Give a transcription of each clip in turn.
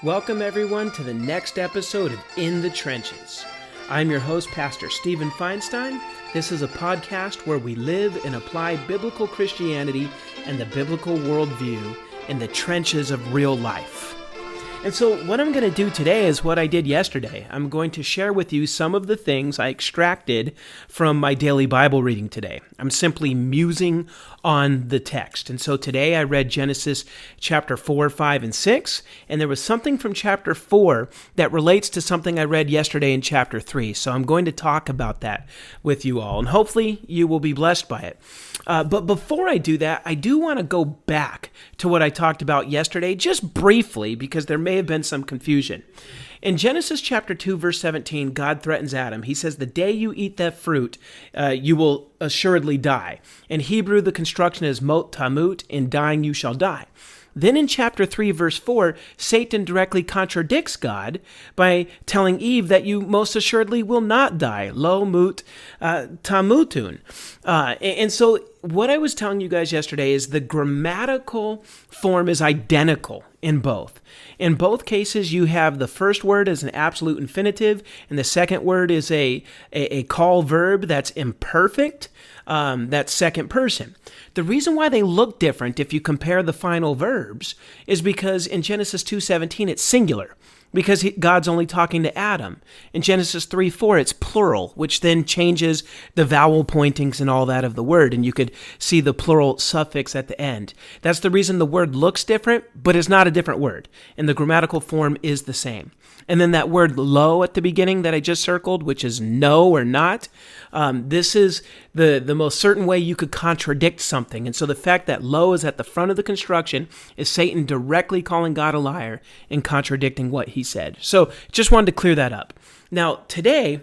Welcome everyone to the next episode of In the Trenches. I'm your host, Pastor Stephen Feinstein. This is a podcast where we live and apply biblical Christianity and the biblical worldview in the trenches of real life. And so what I'm going to do today is what I did yesterday. I'm going to share with you some of the things I extracted from my daily Bible reading today. I'm simply musing on the text. And so today I read Genesis chapter 4, 5, and 6, and there was something from chapter 4 that relates to something I read yesterday in chapter 3. So I'm going to talk about that with you all, and hopefully you will be blessed by it. But before I do that, I do want to go back to what I talked about yesterday, just briefly, because there may have been some confusion. In Genesis chapter 2, verse 17, God threatens Adam. He says, the day you eat that fruit, you will assuredly die. In Hebrew, the construction is mot tamut, in dying you shall die. Then in chapter 3, verse 4, Satan directly contradicts God by telling Eve that you most assuredly will not die. Lo mut tamutun. And so what I was telling you guys yesterday is the grammatical form is identical in both. In both cases, you have the first word as an absolute infinitive, and the second word is a call verb that's imperfect. That's second person. The reason why they look different if you compare the final verbs is because in Genesis 2:17 it's singular, because God's only talking to Adam. In Genesis 3:4 it's plural, which then changes the vowel pointings and all that of the word, and you could see the plural suffix at the end. That's the reason the word looks different, but it's not a different word, and the grammatical form is the same. And then that word lo at the beginning that I just circled, which is no or not, this is the most certain way you could contradict something. And so the fact that lo is at the front of the construction is Satan directly calling God a liar and contradicting what he said. So just wanted to clear that up. Now, today,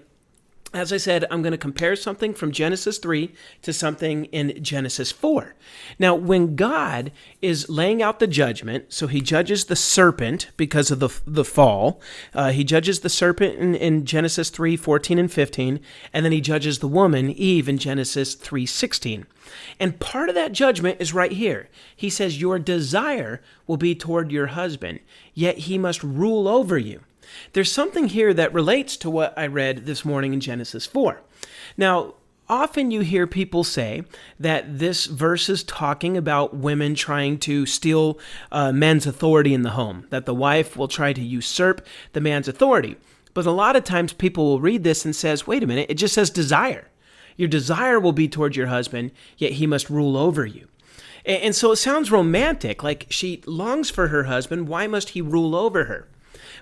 as I said, I'm going to compare something from Genesis 3 to something in Genesis 4. Now, when God is laying out the judgment, so he judges the serpent because of the fall. He judges the serpent in Genesis 3, 14 and 15, and then he judges the woman, Eve, in Genesis 3, 16. And part of that judgment is right here. He says, your desire will be toward your husband, yet he must rule over you. There's something here that relates to what I read this morning in Genesis 4. Now, often you hear people say that this verse is talking about women trying to steal men's authority in the home, that the wife will try to usurp the man's authority. But a lot of times people will read this and says, wait a minute, it just says desire. Your desire will be towards your husband, yet he must rule over you. And so it sounds romantic, like she longs for her husband, why must he rule over her?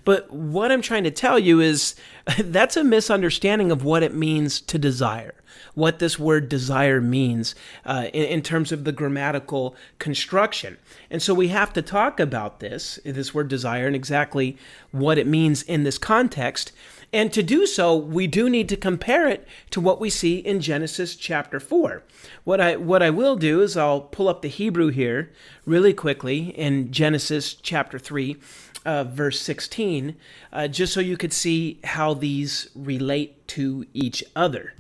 But what I'm trying to tell you is that's a misunderstanding of what it means to desire, what this word desire means in terms of the grammatical construction. And so we have to talk about this word desire, and exactly what it means in this context. And to do so, we do need to compare it to what we see in Genesis chapter 4. What I will do is I'll pull up the Hebrew here really quickly in Genesis chapter 3. Verse 16, just so you could see how these relate to each other.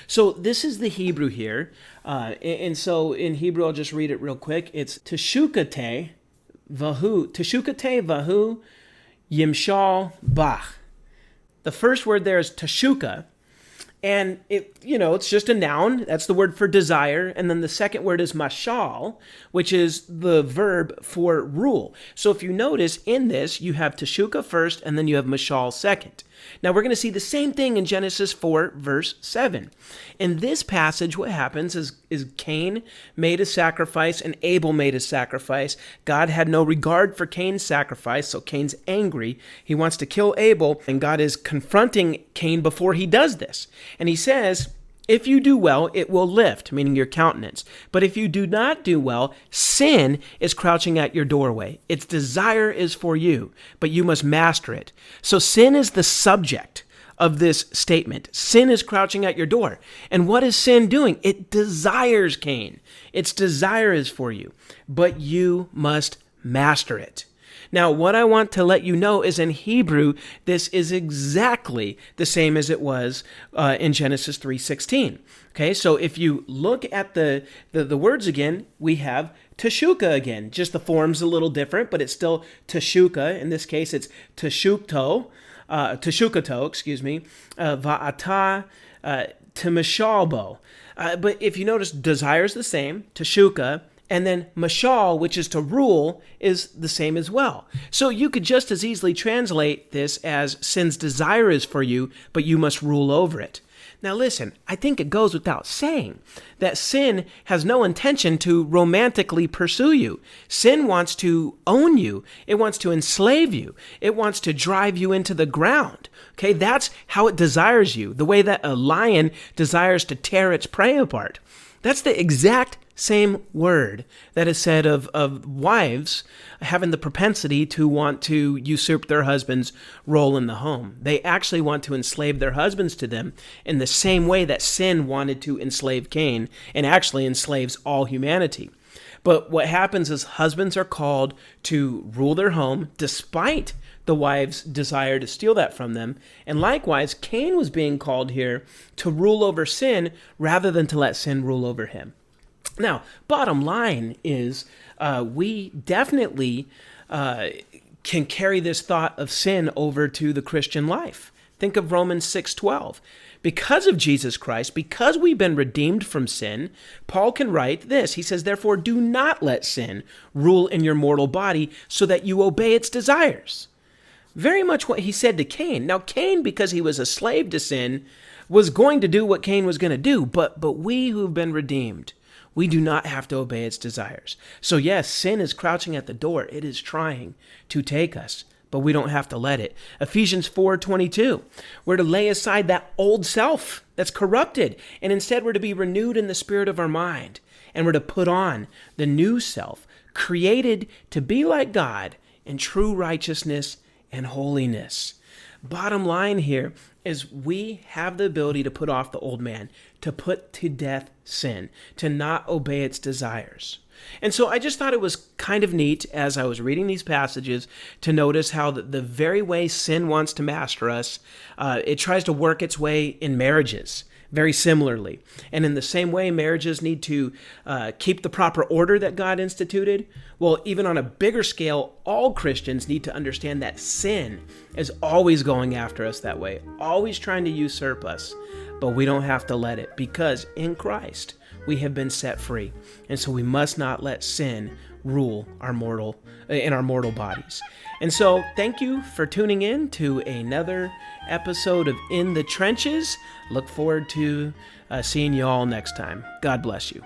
So this is the Hebrew here, and so in Hebrew, I'll just read it real quick. It's teshukate vahu yimshal bach. The first word there is teshuka, and it's just a noun. That's the word for desire. And then the second word is mashal, which is the verb for rule. So if you notice in this, you have teshuka first, and then you have mashal second. Now we're going to see the same thing in Genesis 4, verse 7. In this passage, what happens is Cain made a sacrifice and Abel made a sacrifice. God had no regard for Cain's sacrifice, so Cain's angry. He wants to kill Abel, and God is confronting Cain before he does this. And he says, if you do well, it will lift, meaning your countenance. But if you do not do well, sin is crouching at your doorway. Its desire is for you, but you must master it. So sin is the subject of this statement. Sin is crouching at your door. And what is sin doing? It desires Cain. Its desire is for you, but you must master it. Now, what I want to let you know is in Hebrew, this is exactly the same as it was in Genesis 3:16. Okay, so if you look at the words again, we have teshuka again. Just the form's a little different, but it's still teshuka. In this case, it's teshukato, va'ata timishalbo. But if you notice, desire is the same, teshuka, and then mashal, which is to rule, is the same as well. So you could just as easily translate this as sin's desire is for you, but you must rule over it. Now listen, I think it goes without saying that sin has no intention to romantically pursue you. Sin wants to own you. It wants to enslave you. It wants to drive you into the ground. Okay, that's how it desires you, the way that a lion desires to tear its prey apart. That's the exact same word that is said of wives having the propensity to want to usurp their husband's role in the home. They actually want to enslave their husbands to them in the same way that sin wanted to enslave Cain and actually enslaves all humanity. But what happens is husbands are called to rule their home despite the wife's desire to steal that from them. And likewise, Cain was being called here to rule over sin rather than to let sin rule over him. Now, bottom line is we definitely can carry this thought of sin over to the Christian life. Think of Romans 6:12. Because of Jesus Christ, because we've been redeemed from sin, Paul can write this. He says, therefore, do not let sin rule in your mortal body so that you obey its desires. Very much what he said to Cain. Now, Cain, because he was a slave to sin, was going to do what Cain was going to do. But we who've been redeemed, we do not have to obey its desires. So yes, sin is crouching at the door. It is trying to take us, but we don't have to let it. Ephesians 4:22, we're to lay aside that old self that's corrupted, and instead we're to be renewed in the spirit of our mind, and we're to put on the new self, created to be like God in true righteousness and holiness. Bottom line here is we have the ability to put off the old man, to put to death sin, to not obey its desires. And so I just thought it was kind of neat as I was reading these passages to notice how the very way sin wants to master us, it tries to work its way in marriages very similarly. And in the same way, marriages need to keep the proper order that God instituted. Well, even on a bigger scale, all Christians need to understand that sin is always going after us that way, always trying to usurp us. But we don't have to let it, because in Christ, we have been set free. And so we must not let sin rule our mortal bodies. And so thank you for tuning in to another episode of In the Trenches. Look forward to seeing you all next time. God bless you.